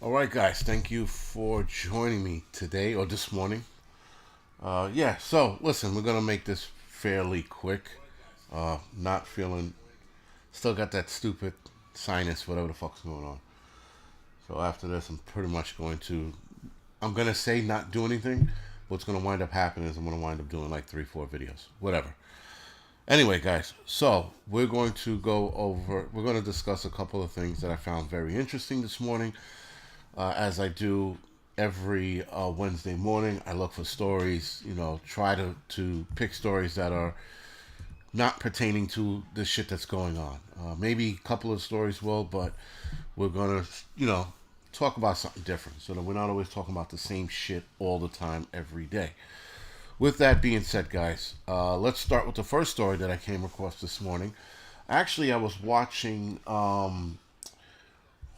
All right, guys, thank you for joining me today or this morning. So listen, we're gonna make this fairly quick. Not feeling, still got that stupid sinus, whatever the fuck's going on. So after this, I'm gonna say not do anything. What's gonna wind up happening is I'm gonna wind up doing like 3, 4 videos, whatever. Anyway, guys, so we're going to discuss a couple of things that I found very interesting this morning. As I do every Wednesday morning, I look for stories, try to pick stories that are not pertaining to the shit that's going on. Maybe a couple of stories will, but we're going to, talk about something different so that we're not always talking about the same shit all the time, every day. With that being said, guys, let's start with the first story that I came across this morning. Actually, I was watching. Hold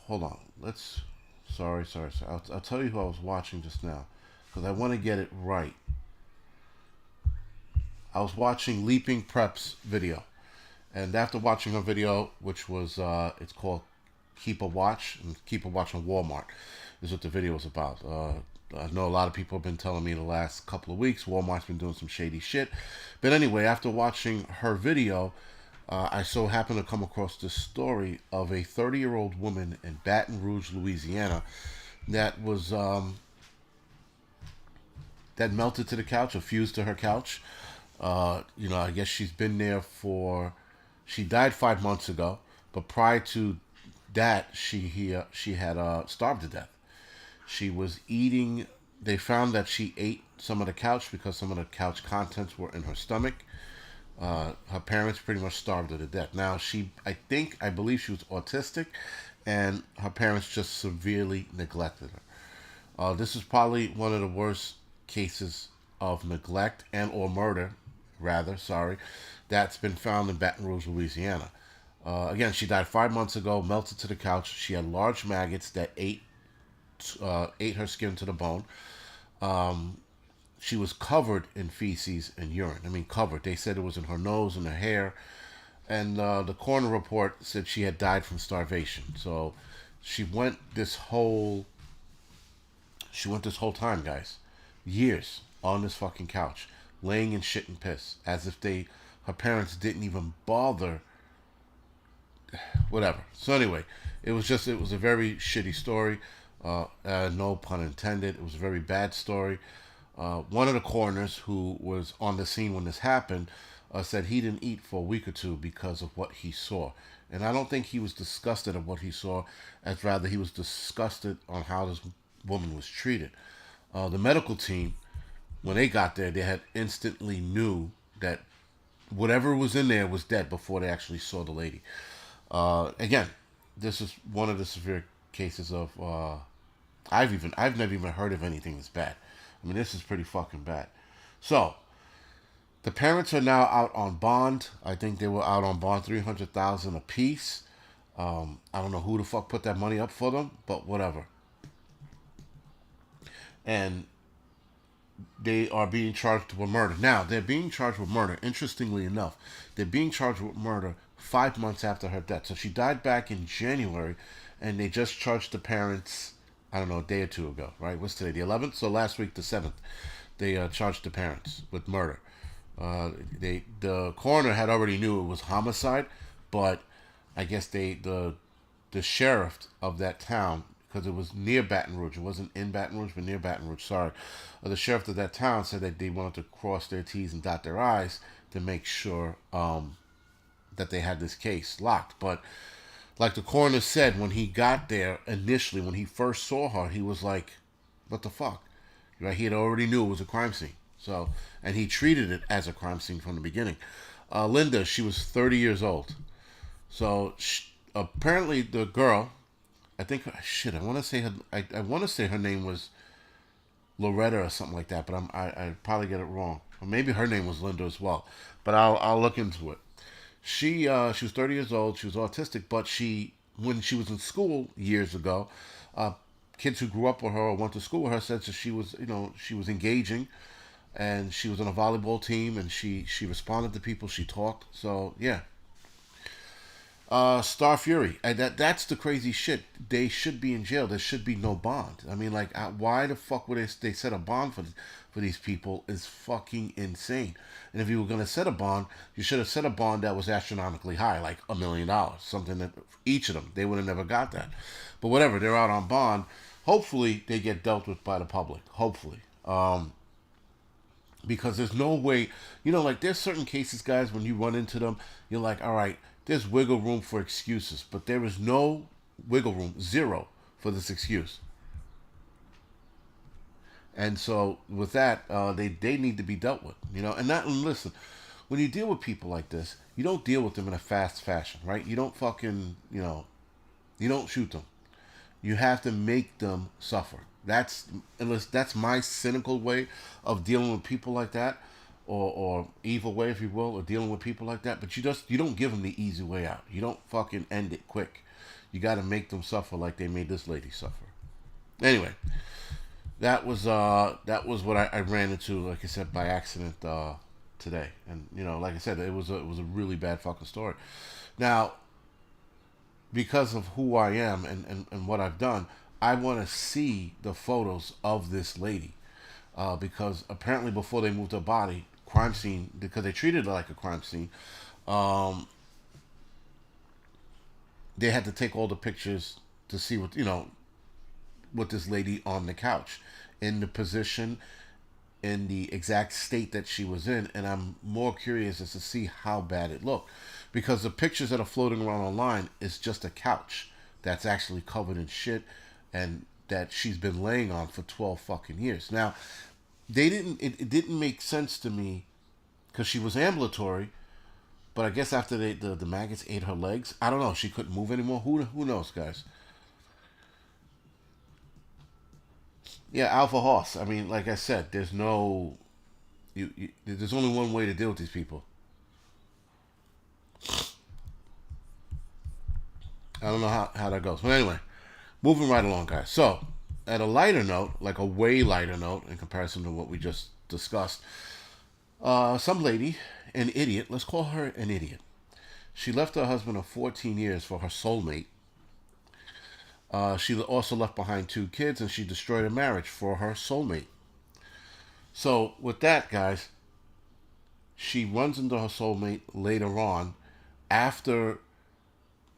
on. Sorry. I'll tell you who I was watching just now because I want to get it right. I was watching Leaping Prep's video, and after watching her video, which was it's called Keep a Watch and Keep a Watch on Walmart, is what the video was about. I know a lot of people have been telling me the last couple of weeks Walmart's been doing some shady shit. But anyway, after watching her video, I so happened to come across this story of a 30-year-old woman in Baton Rouge, Louisiana, that was that melted to the couch, or fused to her couch. I guess she's been there for. She died 5 months ago, but prior to that, she had starved to death. She was eating. They found that she ate some of the couch because some of the couch contents were in her stomach. Her parents pretty much starved her to death. Now I believe she was autistic, and her parents just severely neglected her. This is probably one of the worst cases of neglect and or murder, rather, sorry, that's been found in Baton Rouge, Louisiana. Again, she died 5 months ago, melted to the couch. She had large maggots that ate her skin to the bone. Um, she was covered in feces and urine. I mean, covered. They said it was in her nose and her hair. And the coroner report said she had died from starvation. So she went this whole time, guys, years on this fucking couch, laying in shit and piss, as if her parents didn't even bother. Whatever. So anyway, it was a very shitty story. No pun intended. It was a very bad story. One of the coroners who was on the scene when this happened said he didn't eat for a week or two because of what he saw. And I don't think he was disgusted at what he saw, as rather he was disgusted on how this woman was treated. The medical team, when they got there, they had instantly knew that whatever was in there was dead before they actually saw the lady. Again, this is one of the severe cases of. I've never even heard of anything this bad. I mean, this is pretty fucking bad. So the parents are now out on bond. I think they were out on bond 300,000 a piece. I don't know who the fuck put that money up for them, but whatever. And they are being charged with murder. Now, they're being charged with murder. Interestingly enough, they're being charged with murder 5 months after her death. So she died back in January, and they just charged the parents, I don't know, a day or two ago, right? What's today, the 11th? So last week, the 7th, they charged the parents with murder. The coroner had already knew it was homicide, but I guess the sheriff of that town, because it was near Baton Rouge. It wasn't in Baton Rouge, but near Baton Rouge. Sorry, the sheriff of that town said that they wanted to cross their T's and dot their I's to make sure that they had this case locked. But like the coroner said, when he got there initially, when he first saw her, he was like, "What the fuck?" Right? He had already knew it was a crime scene. So, and he treated it as a crime scene from the beginning. Linda, she was 30 years old. So apparently the girl, I think shit. I want to say I want to say her name was Loretta or something like that, but I probably get it wrong. Or maybe her name was Linda as well. But I'll look into it. She was 30 years old. She was autistic, but when she was in school years ago, uh, kids who grew up with her or went to school with her said that she was engaging, and she was on a volleyball team, and she responded to people. She talked. So yeah, Star Fury. That's the crazy shit. They should be in jail. There should be no bond. I mean, like, why the fuck would they set a bond for these people? Is fucking insane. And if you were gonna set a bond, you should have set a bond that was astronomically high, like $1 million, something that each of them they would have never got that. But whatever, they're out on bond. Hopefully, they get dealt with by the public. Hopefully. Because there's no way, like there's certain cases, guys, when you run into them, you're like, all right, there's wiggle room for excuses, but there is no wiggle room, zero, for this excuse. And so with that, they need to be dealt with, and listen, when you deal with people like this, you don't deal with them in a fast fashion, right? You don't fucking, you don't shoot them. You have to make them suffer. That's my cynical way of dealing with people like that, or evil way, if you will, of dealing with people like that. But you don't give them the easy way out. You don't fucking end it quick. You got to make them suffer like they made this lady suffer. Anyway, that was what I ran into, like I said, by accident today, and like I said, it was a really bad fucking story. Now, because of who I am and what I've done, I want to see the photos of this lady. Because apparently, before they moved her body, crime scene, because they treated it like a crime scene, um, they had to take all the pictures to see what this lady on the couch, in the position, in the exact state that she was in, and I'm more curious as to see how bad it looked, because the pictures that are floating around online is just a couch that's actually covered in shit, and that she's been laying on for 12 fucking years. Now, it didn't make sense to me because she was ambulatory, but I guess after the maggots ate her legs, I don't know, she couldn't move anymore. Who knows, guys? Yeah, Alpha Horse. I mean, like I said, there's no there's only one way to deal with these people. I don't know how that goes. But anyway, moving right along, guys. So, at a lighter note, like a way lighter note in comparison to what we just discussed, some lady, an idiot, let's call her an idiot. She left her husband of 14 years for her soulmate. She also left behind two kids, and she destroyed a marriage for her soulmate. So, with that, guys, she runs into her soulmate later on after.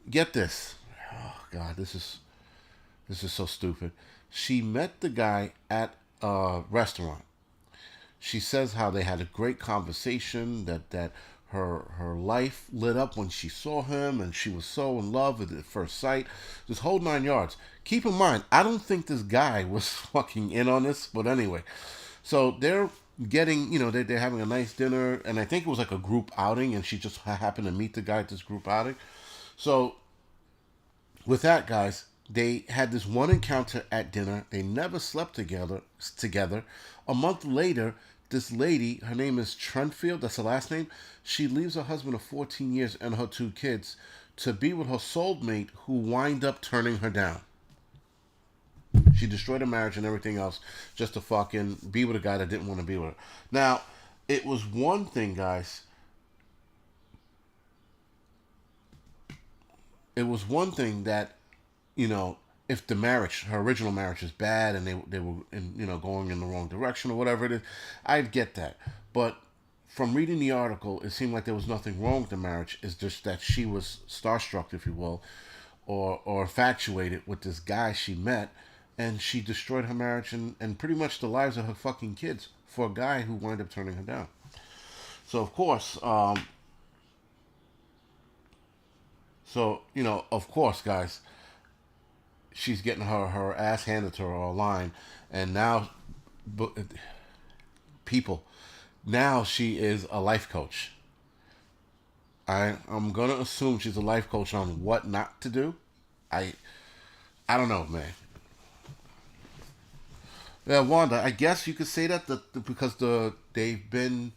Get this. Oh, God, this is so stupid. She met the guy at a restaurant. She says how they had a great conversation, that her life lit up when she saw him, and she was so in love at first sight. This whole 9 yards. Keep in mind, I don't think this guy was fucking in on this, but anyway. So they're getting, they're having a nice dinner, and I think it was like a group outing, and she just happened to meet the guy at this group outing. So with that, guys, they had this one encounter at dinner. They never slept together. A month later, this lady, her name is Trentfield, that's her last name, she leaves her husband of 14 years and her two kids to be with her soulmate, who wind up turning her down. She destroyed her marriage and everything else just to fucking be with a guy that didn't want to be with her. Now, it was one thing, guys. It was one thing that, if the marriage, her original marriage, is bad, and they were going in the wrong direction or whatever it is, I'd get that. But from reading the article, it seemed like there was nothing wrong with the marriage. It's just that she was starstruck, if you will, or infatuated with this guy she met, and she destroyed her marriage and pretty much the lives of her fucking kids for a guy who wound up turning her down. So of course, of course, guys, she's getting her ass handed to her online, and now, people, now she is a life coach. I'm gonna assume she's a life coach on what not to do. I I don't know, man. Yeah, Wanda, I guess you could say that because they've been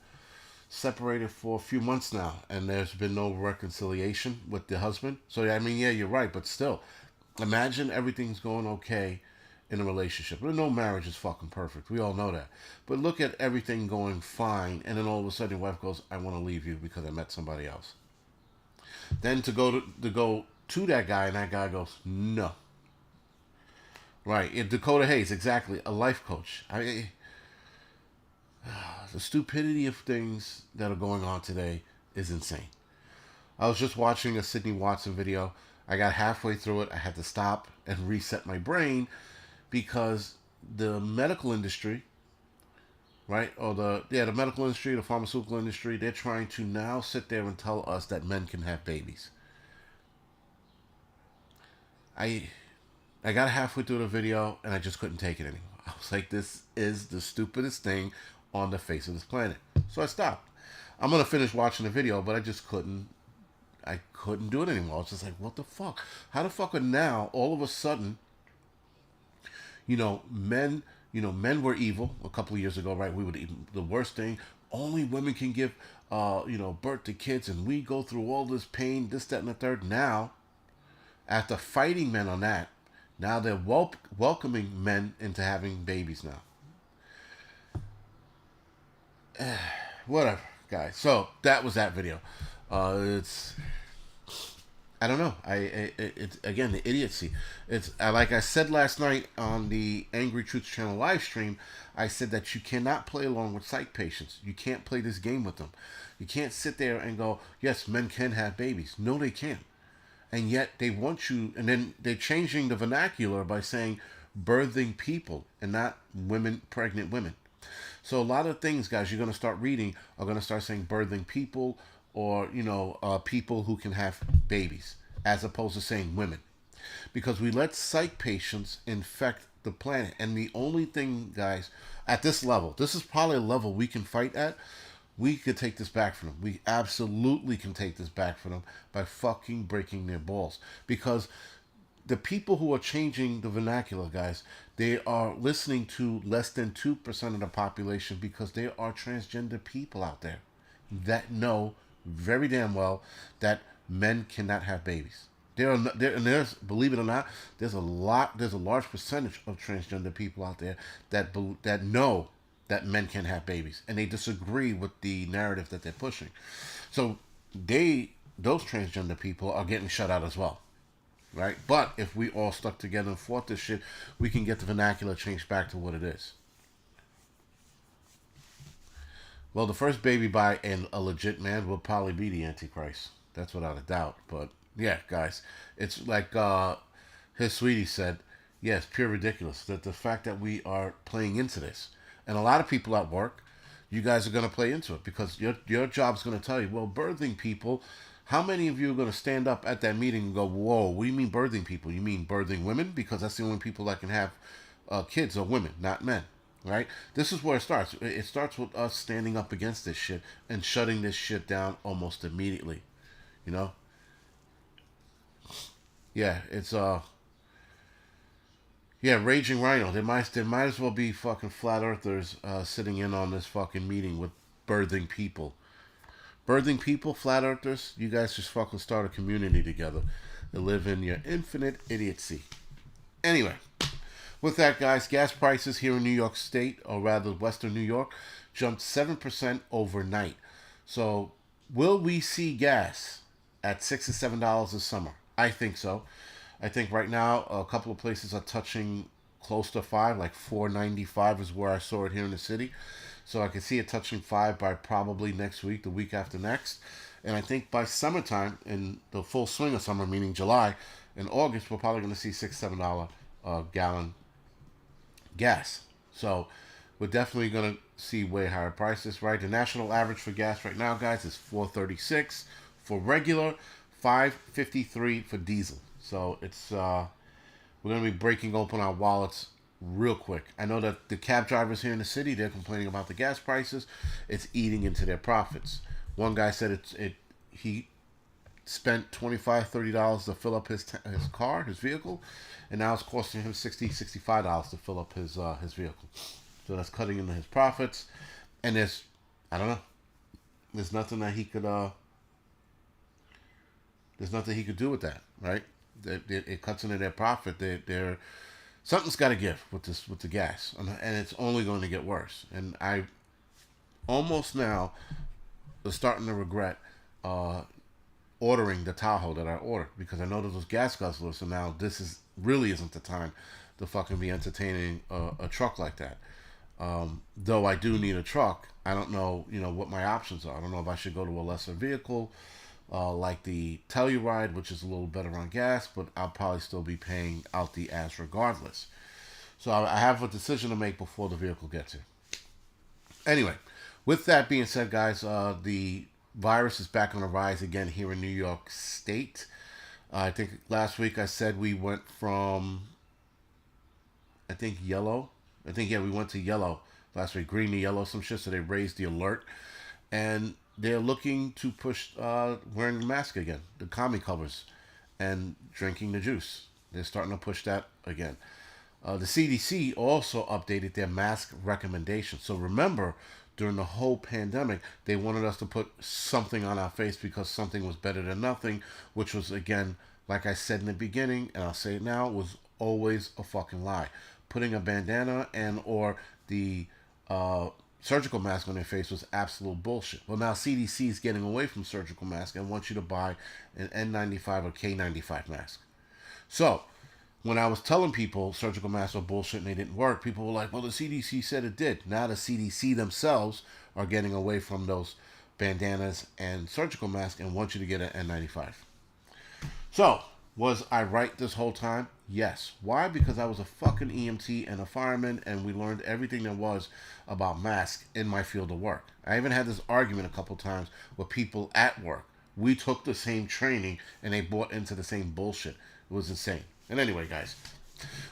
separated for a few months now, and there's been no reconciliation with the husband. So I mean, yeah, you're right, but still, imagine everything's going okay in a relationship. Well, no marriage is fucking perfect. We all know that. But look at everything going fine, and then all of a sudden, your wife goes, "I want to leave you because I met somebody else." Then to go to that guy, and that guy goes, no. Right, Dakota Hayes, exactly, a life coach. The stupidity of things that are going on today is insane. I was just watching a Sydney Watson video. I got halfway through it. I had to stop and reset my brain because the medical industry, right, or the medical industry, the pharmaceutical industry, they're trying to now sit there and tell us that men can have babies. I I got halfway through the video and I just couldn't take it anymore. I was like, this is the stupidest thing on the face of this planet. So I stopped. I'm gonna finish watching the video, but I just couldn't. I couldn't do it anymore. I was just like, what the fuck? How the fuck are now all of a sudden, men, men were evil a couple of years ago, right? We would even the worst thing. Only women can give, birth to kids, and we go through all this pain, this, that, and the third. Now, after fighting men on that, now they're welcoming men into having babies now. Whatever, guys. So that was that video. It's I don't know. It's again the idiocy. It's like I said last night on the Angry Truth Channel live stream. I said that you cannot play along with psych patients. You can't play this game with them. You can't sit there and go, yes, men can have babies. No, they can't. And yet they want you, and then they're changing the vernacular by saying birthing people and not women, pregnant women. So a lot of things, guys, you're going to start reading are going to start saying birthing people or, people who can have babies as opposed to saying women. Because we let psych patients infect the planet. And the only thing, guys, at this level, this is probably a level we can fight at. We could take this back from them. We absolutely can take this back from them by fucking breaking their balls. Because the people who are changing the vernacular, guys, they are listening to less than 2% of the population because there are transgender people out there that know very damn well that men cannot have babies. And there's, believe it or not, there's a large percentage of transgender people out there that know that men can have babies, and they disagree with the narrative that they're pushing. So those transgender people are getting shut out as well, right? But if we all stuck together and fought this shit, we can get the vernacular changed back to what it is. Well, the first baby by a legit man will probably be the Antichrist. That's without a doubt. But yeah, guys, it's like his sweetie said, yeah, it's pure ridiculous that the fact that we are playing into this. And a lot of people at work, you guys are going to play into it because your job's going to tell you, well, birthing people, how many of you are going to stand up at that meeting and go, whoa, what do you mean birthing people? You mean birthing women? Because that's the only people that can have kids are women, not men, right? This is where it starts. It starts with us standing up against this shit and shutting this shit down almost immediately, Yeah, it's Yeah, Raging Rhino. There might as well be fucking flat earthers sitting in on this fucking meeting with birthing people. Birthing people, flat earthers, you guys just fucking start a community together and live in your infinite idiocy. Anyway, with that, guys, gas prices here in New York State, or rather Western New York, jumped 7% overnight. So, will we see gas at $6 to $7 this summer? I think so. I think right now a couple of places are touching close to 5, like 4.95 is where I saw it here in the city. So I can see it touching 5 by probably next week, the week after next. And I think by summertime, in the full swing of summer, meaning July and August, we're probably going to see $6, $7 gallon gas. So we're definitely going to see way higher prices, right? The national average for gas right now, guys, is $4.36 for regular, $5.53 for diesel. So it's we're going to be breaking open our wallets real quick. I know that the cab drivers here in the city, they're complaining about the gas prices. It's eating into their profits. One guy said he spent $25, $30 to fill up his car, his vehicle, and now it's costing him $60, $65 to fill up his vehicle. So that's cutting into his profits. And I don't know, there's nothing that he could do with that, right? It cuts into their profit. They're something's got to give with the gas, and it's only going to get worse. And I almost now are starting to regret ordering the Tahoe that I ordered because I know that those gas guzzlers. So now this is really isn't the time to fucking be entertaining a truck like that. Though I do need a truck, I don't know, what my options are. I don't know if I should go to a lesser vehicle, like the Telluride, which is a little better on gas, but I'll probably still be paying out the ass regardless. So I have a decision to make before the vehicle gets here. Anyway, with that being said, guys, the virus is back on the rise again here in New York State. I think last week I said we went from, I think, yellow. I think, yeah, we went to yellow last week, green to yellow, some shit, so they raised the alert. And they're looking to push wearing the mask again, the commie covers, and drinking the juice. They're starting to push that again. The CDC also updated their mask recommendations. So remember, during the whole pandemic, they wanted us to put something on our face because something was better than nothing, which was, again, like I said in the beginning, and I'll say it now, was always a fucking lie. Putting a bandana and or the surgical mask on their face was absolute bullshit. Well, now CDC is getting away from surgical mask and wants you to buy an N95 or K95 mask. So, when I was telling people surgical masks are bullshit and they didn't work, people were like, well, the CDC said it did. Now the CDC themselves are getting away from those bandanas and surgical masks and want you to get an N95. So, was I right this whole time? Yes. Why? Because I was a fucking EMT and a fireman, and we learned everything there was about masks in my field of work. I even had this argument a couple times with people at work. We took the same training, and they bought into the same bullshit. It was insane. And anyway, guys,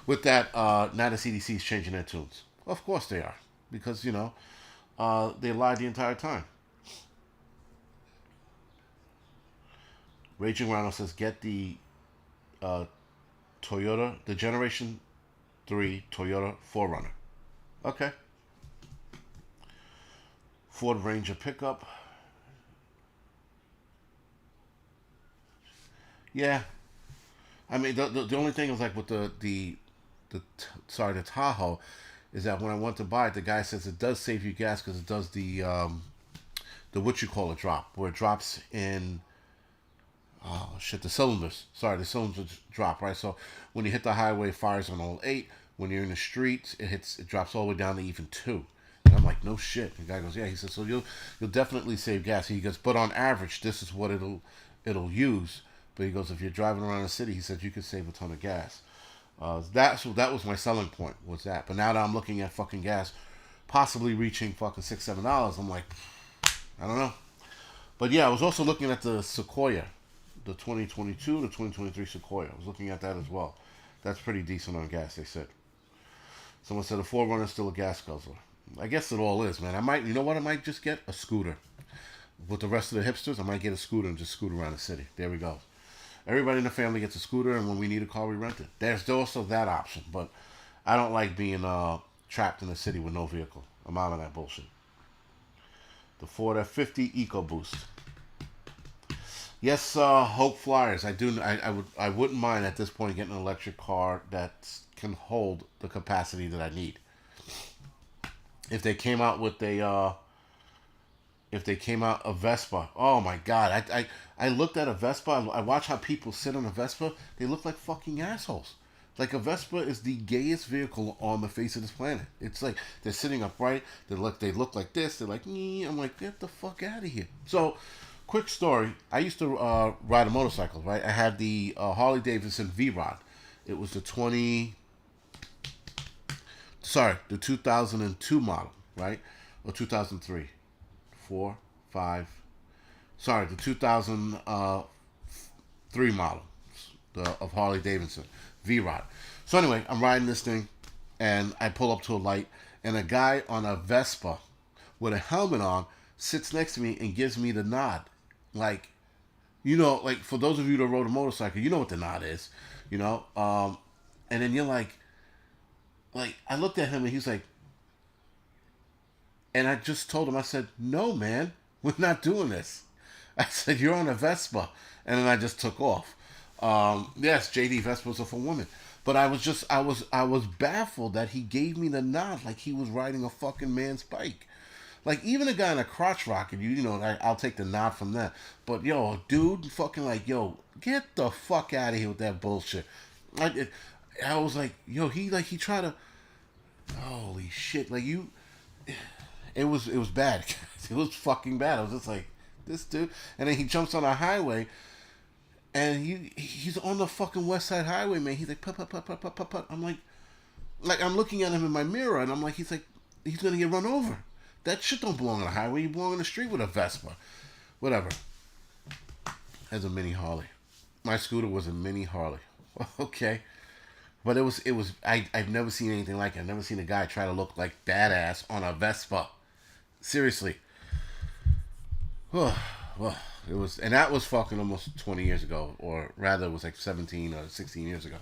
with that, now the CDC is changing their tunes. Of course they are, because, they lied the entire time. Raging Rhino says, get the Toyota, the Generation 3 Toyota 4Runner. Okay. Ford Ranger pickup. Yeah. I mean, the only thing is like with the Tahoe, is that when I went to buy it, the guy says it does save you gas because it does the what you call a drop, where it drops in, oh shit, the cylinders. Sorry, the cylinders drop, right? So when you hit the highway, it fires on all 8. When you're in the streets, it drops all the way down to even 2. And I'm like, no shit. The guy goes, yeah. He says, so you'll definitely save gas. He goes, but on average, this is what it'll use. But he goes, if you're driving around the city, he said you could save a ton of gas. That was my selling point, was that. But now that I'm looking at fucking gas, possibly reaching fucking $6-7, I'm like, I don't know. But yeah, I was also looking at the Sequoia, the 2022, the 2023 Sequoia. I was looking at that as well. That's pretty decent on gas, they said. Someone said a 4Runner is still a gas guzzler. I guess it all is, man. You know what? I might just get a scooter. With the rest of the hipsters, I might get a scooter and just scoot around the city. There we go. Everybody in the family gets a scooter, and when we need a car, we rent it. There's also that option, but I don't like being trapped in the city with no vehicle. I'm out of that bullshit. The Ford F50 EcoBoost. Yes, Hope Flyers. I wouldn't mind at this point getting an electric car that can hold the capacity that I need. If they came out with a Vespa, oh my god! I looked at a Vespa. I watch how people sit on a Vespa. They look like fucking assholes. Like, a Vespa is the gayest vehicle on the face of this planet. It's like they're sitting upright. They look like this. They're like, I'm like, get the fuck out of here. So, quick story. I used to ride a motorcycle, right? I had the Harley Davidson V-Rod. It was the 2002 model, right? Or 2003. 4, 5. Sorry, the 2003 model of Harley Davidson V-Rod. So anyway, I'm riding this thing, and I pull up to a light, and a guy on a Vespa with a helmet on sits next to me and gives me the nod. Like, like, for those of you that rode a motorcycle, you know what the nod is, and then you're like, I looked at him, and he's like, and I just told him, I said, no, man, we're not doing this. I said, you're on a Vespa. And then I just took off. Yes, JD, Vespas are for women. But I was baffled that he gave me the nod like he was riding a fucking man's bike. Like, even a guy in a crotch rocket, you know, I'll take the nod from that. But, yo, a dude fucking like, yo, get the fuck out of here with that bullshit. I was like, yo, he tried to, holy shit. Like, it was bad. It was fucking bad. I was just like, this dude. And then he jumps on a highway, and he's on the fucking West Side Highway, man. He's like, put, put, put, put, put, put, put. I'm like I'm looking at him in my mirror, and I'm like, he's gonna get run over. That shit don't belong on the highway. You belong on the street with a Vespa. Whatever. As a mini Harley. My scooter was a mini Harley. Okay. But I've never seen anything like it. I've never seen a guy try to look like badass on a Vespa. Seriously. Well, it was, and that was fucking almost 20 years ago, or rather, it was like 17 or 16 years ago.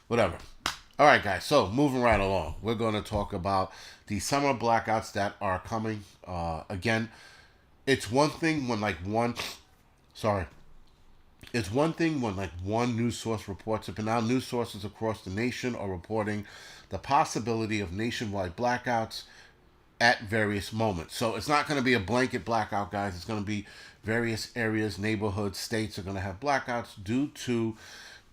Whatever. All right, guys. So moving right along, we're going to talk about the summer blackouts that are coming. Again, it's one thing when sorry, it's one thing when like one news source reports it, but now news sources across the nation are reporting the possibility of nationwide blackouts at various moments. So it's not going to be a blanket blackout, guys. It's going to be various areas, neighborhoods, states are going to have blackouts due to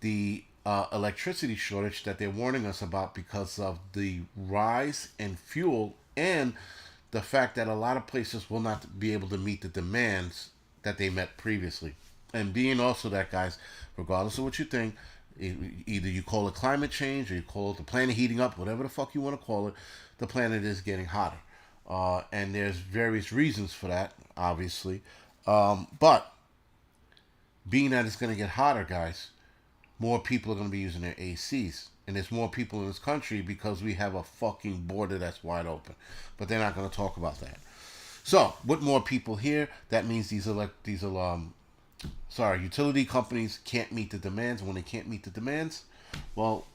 the electricity shortage that they're warning us about because of the rise in fuel and the fact that a lot of places will not be able to meet the demands that they met previously. And being also that, guys, regardless of what you think, either you call it climate change or you call it the planet heating up, whatever the fuck you want to call it, the planet is getting hotter. And there's various reasons for that, obviously. But being that it's going to get hotter, guys, more people are going to be using their ACs. And there's more people in this country because we have a fucking border that's wide open. But they're not going to talk about that. So, with more people here, that means utility companies can't meet the demands. When they can't meet the demands, well,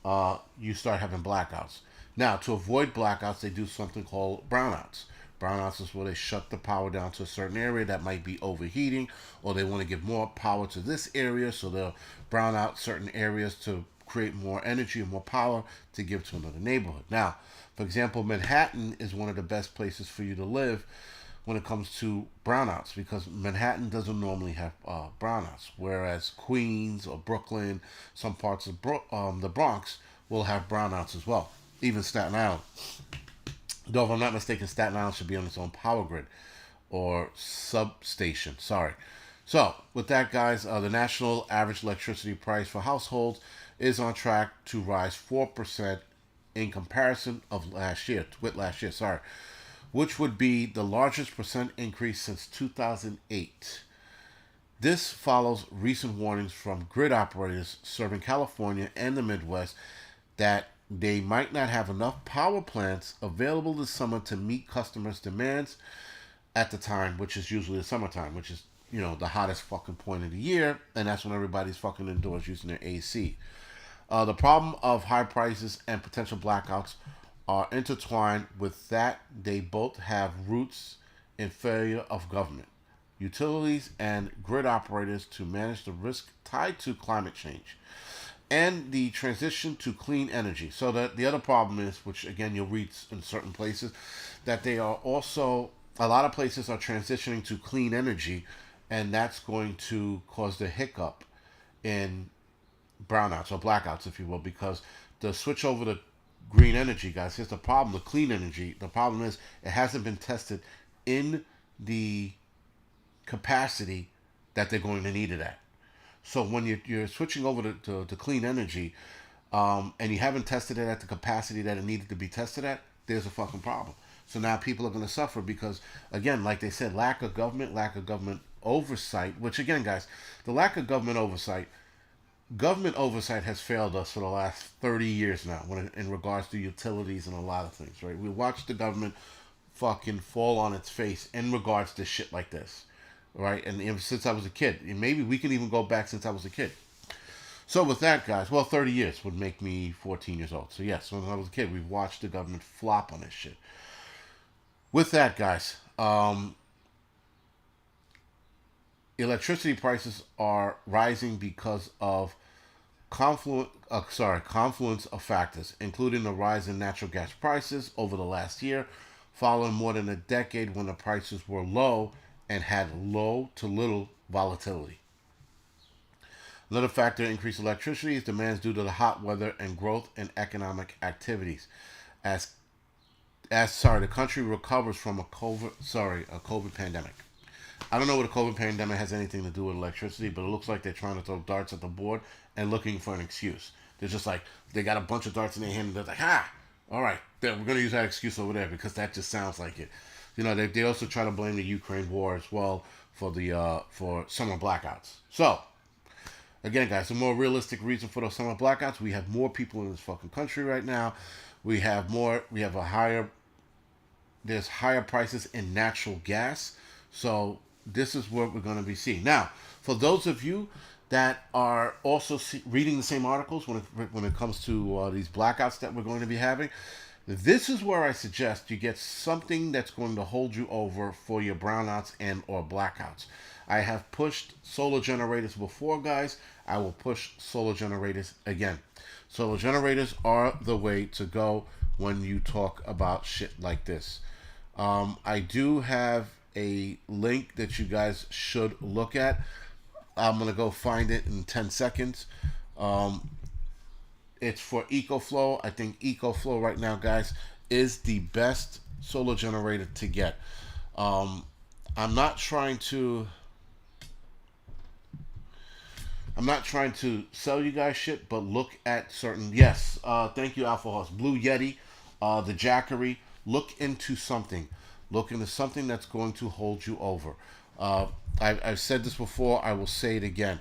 you start having blackouts. Now, to avoid blackouts, they do something called brownouts. Brownouts is where they shut the power down to a certain area that might be overheating, or they want to give more power to this area, so they'll brown out certain areas to create more energy and more power to give to another neighborhood. Now, for example, Manhattan is one of the best places for you to live when it comes to brownouts because Manhattan doesn't normally have brownouts, whereas Queens or Brooklyn, some parts of the Bronx will have brownouts as well. Even Staten Island. Though, if I'm not mistaken, Staten Island should be on its own power grid or substation. Sorry. So, with that, guys, the national average electricity price for households is on track to rise 4% in comparison of last year, which would be the largest percent increase since 2008. This follows recent warnings from grid operators serving California and the Midwest that they might not have enough power plants available this summer to meet customers' demands at the time, which is usually the summertime, which is, you know, the hottest fucking point of the year, and that's when everybody's fucking indoors using their AC. The problem of high prices and potential blackouts are intertwined with that they both have roots in failure of government, utilities, and grid operators to manage the risk tied to climate change and the transition to clean energy. So that the other problem is, which again you'll read in certain places, that they are also, a lot of places are transitioning to clean energy, and that's going to cause the hiccup in brownouts or blackouts, if you will, because the switch over to green energy, guys, here's the problem, the clean energy, the problem is it hasn't been tested in the capacity that they're going to need it at. So when you're switching over to clean energy, and you haven't tested it at the capacity that it needed to be tested at, there's a fucking problem. So now people are going to suffer because, again, like they said, lack of government oversight, which again, guys, the lack of government oversight has failed us for the last 30 years now in regards to utilities and a lot of things, right? We watched the government fucking fall on its face in regards to shit like this, right? And since I was a kid, and maybe we can even go back since I was a kid. So with that, guys, well, 30 years would make me 14 years old. So yes, when I was a kid, we've watched the government flop on this shit. With that, guys, electricity prices are rising because of confluence of factors, including the rise in natural gas prices over the last year, following more than a decade when the prices were low and had low to little volatility. Another factor in increased electricity is demands due to the hot weather and growth in economic activities. As the country recovers from a COVID pandemic. I don't know what a COVID pandemic has anything to do with electricity, but it looks like they're trying to throw darts at the board and looking for an excuse. They're just like, they got a bunch of darts in their hand and they're like, all right, we're going to use that excuse over there because that just sounds like it. They also try to blame the Ukraine war as well for summer blackouts. So, again, guys, a more realistic reason for those summer blackouts, we have more people in this fucking country right now. There's higher prices in natural gas. So this is what we're going to be seeing. Now, for those of you that are also reading the same articles when it comes to these blackouts that we're going to be having, this is where I suggest you get something that's going to hold you over for your brownouts and or blackouts. I have pushed solar generators before, guys. I will push solar generators again. Solar generators are the way to go when you talk about shit like this. I do have a link that you guys should look at. I'm going to go find it in 10 seconds. It's for EcoFlow. I think EcoFlow right now, guys, is the best solar generator to get. I'm not trying to sell you guys shit, but look at certain. Yes, thank you, Alpha Horse. Blue Yeti, the Jackery. Look into something. Look into something that's going to hold you over. I've said this before. I will say it again.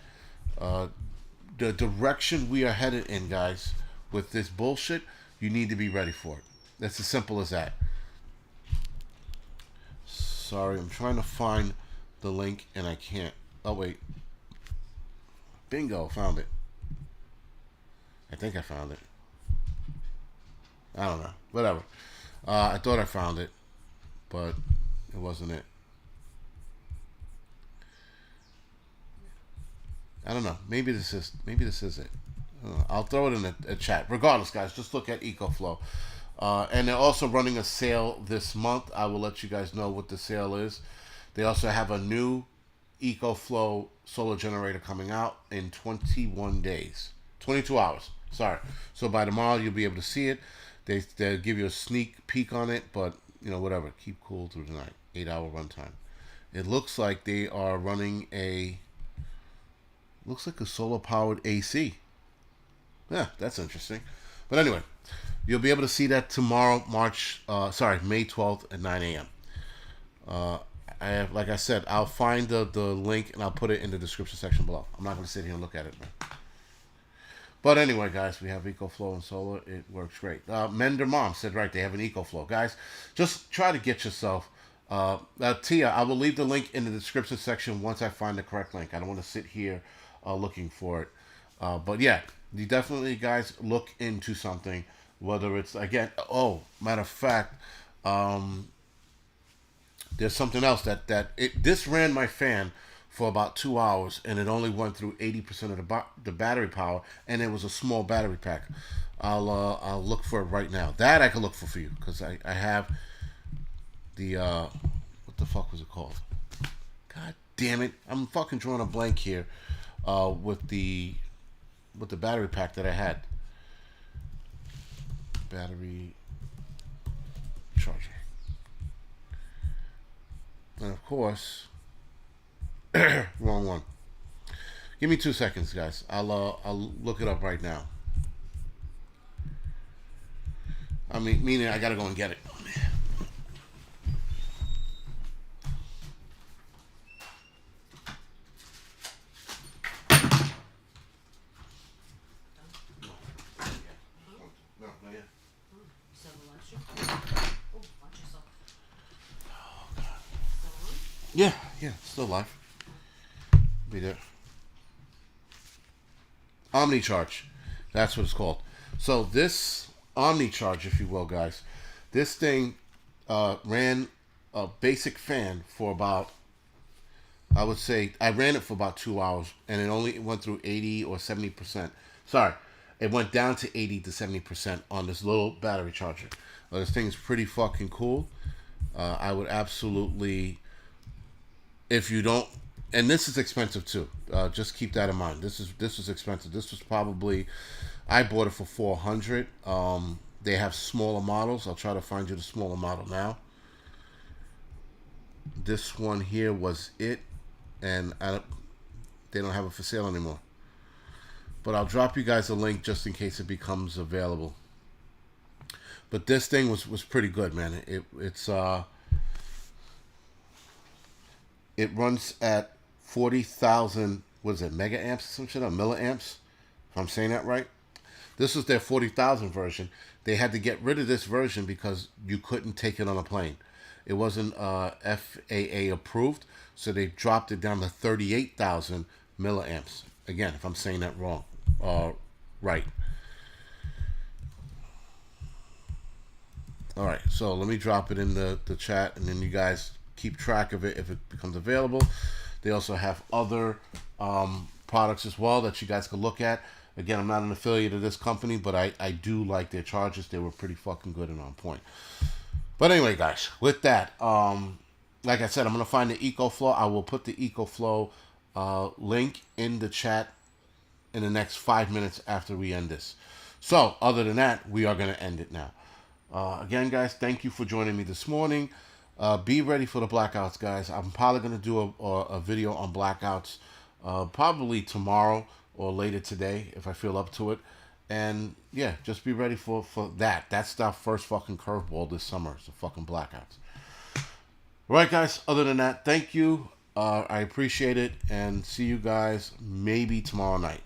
The direction we are headed in, guys, with this bullshit, you need to be ready for it. That's as simple as that. Sorry, I'm trying to find the link and I can't. Oh, wait. Bingo, found it. I think I found it. I don't know. Whatever. I thought I found it, but it wasn't it. I don't know. Maybe this is it. I'll throw it in a chat. Regardless, guys, just look at EcoFlow. And they're also running a sale this month. I will let you guys know what the sale is. They also have a new EcoFlow solar generator coming out in 21 days. 22 hours. Sorry. So by tomorrow, you'll be able to see it. They'll give you a sneak peek on it, but, whatever. Keep cool through the night. 8-hour runtime. It looks like they are running looks like a solar-powered AC. Yeah, that's interesting. But anyway, you'll be able to see that tomorrow, May 12th at 9 a.m. Like I said, I'll find the link and I'll put it in the description section below. I'm not going to sit here and look at it, man. But anyway, guys, we have EcoFlow and solar. It works great. Mender Mom said, right, they have an EcoFlow. Guys, just try to get yourself. Tia, I will leave the link in the description section once I find the correct link. I don't want to sit here looking for it. But yeah, you definitely, guys, look into something. Whether it's, again, matter of fact, there's something else this ran my fan for about 2 hours, and it only went through 80% of the battery power, and it was a small battery pack. I'll look for it right now. That I can look for you, because I have the what the fuck was it called? God damn it! I'm fucking drawing a blank here. With the battery pack that I had. Battery charger. And of course, wrong one. Give me 2 seconds, guys. I'll look it up right now. Meaning I gotta go and get it. Yeah, still live. Be there. OmniCharge. That's what it's called. So this OmniCharge, if you will, guys, this thing ran a basic fan for about, I would say, I ran it for about 2 hours, and it only went through 80 or 70%. Sorry, it went down to 80 to 70% on this little battery charger. This thing is pretty fucking cool. I would absolutely, if you don't, and this is expensive too. Just keep that in mind. This is expensive. This was probably, I bought it for 400. They have smaller models. I'll try to find you the smaller model now. This one here was it, and they don't have it for sale anymore. But I'll drop you guys a link just in case it becomes available. But this thing was pretty good, man. It runs at 40,000. What is it? Mega amps or some shit, or milliamps? If I'm saying that right. This was their 40,000 version. They had to get rid of this version because you couldn't take it on a plane. It wasn't FAA approved, so they dropped it down to 38,000 milliamps. Again, if I'm saying that wrong, right. All right, so let me drop it in the chat, and then you guys keep track of it if it becomes available. They also have other products as well that you guys can look at. Again, I'm not an affiliate of this company, but I do like their chargers. They were pretty fucking good and on point. But anyway, guys, with that, like I said, I'm going to find the EcoFlow. I will put the EcoFlow link in the chat in the next 5 minutes after we end this. So, other than that, we are going to end it now. Again, guys, thank you for joining me this morning. Be ready for the Blackouts, guys. I'm probably going to do a video on Blackouts probably tomorrow or later today if I feel up to it. And yeah, just be ready for that. That's our first fucking curveball this summer. It's the fucking Blackouts. All right, guys, other than that, thank you. I appreciate it, and see you guys maybe tomorrow night.